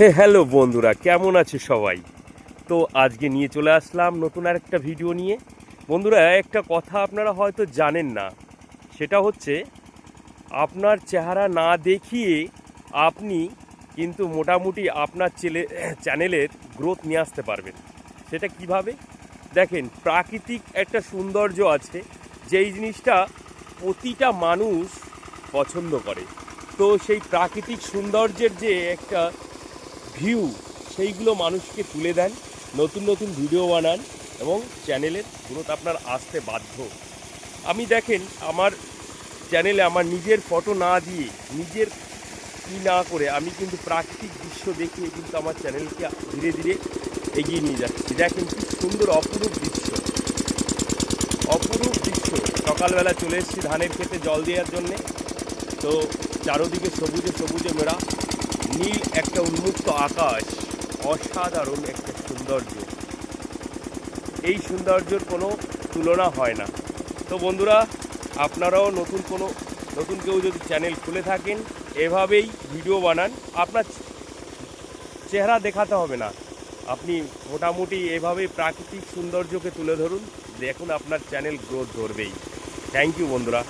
Hello বন্ধুরা, কেমন আছে সবাই? তো আজকে নিয়ে চলে আসলাম নতুন আরেকটা ভিডিও নিয়ে। বন্ধুরা, একটা কথা আপনারা হয়তো জানেন না, সেটা হচ্ছে আপনার চেহারা না দেখিয়ে আপনি কিন্তু মোটামুটি আপনার চ্যানেলের গ্রোথ নিয়ে আসতে পারবেন। সেটা কিভাবে? দেখেন, প্রাকৃতিক একটা সৌন্দর্য আছে, যেই জিনিসটা প্রতিটা মানুষ পছন্দ করে। তো সেই প্রাকৃতিক সৌন্দর্যের যে একটা ভিউ, সেইগুলো মানুষকে তুলে দেন, নতুন নতুন ভিডিও বানান এবং চ্যানেলের গ্রোথ আপনার আসতে বাধ্য। আমি দেখেন, আমার চ্যানেলে আমার নিজের ফটো না দিয়ে, নিজের না করে আমি কিন্তু প্রাকৃতিক দৃশ্য দেখিয়ে কিন্তু আমার চ্যানেলকে ধীরে ধীরে এগিয়ে নিয়ে যাচ্ছি। দেখেন কি সুন্দর অপরূপ দৃশ্য, অপরূপ দৃশ্য। সকালবেলা চলে এসেছি ধানের খেতে জল দেওয়ার জন্যে। তো চারোদিকে সবুজে সবুজে মেরা, নীল একটা উন্মুক্ত আকাশ, অসাধারণ একটা সৌন্দর্য। এই সৌন্দর্যের কোনো তুলনা হয় না। তো বন্ধুরা, আপনারাও নতুন কেউ যদি চ্যানেল খুলে থাকেন, এভাবেই ভিডিও বানান। আপনার চেহারা দেখাতে হবে না, আপনি মোটামুটি এভাবেই প্রাকৃতিক সৌন্দর্যকে তুলে ধরুন, দেখুন আপনার চ্যানেল গ্রোথ ধরবেই। থ্যাংক ইউ বন্ধুরা।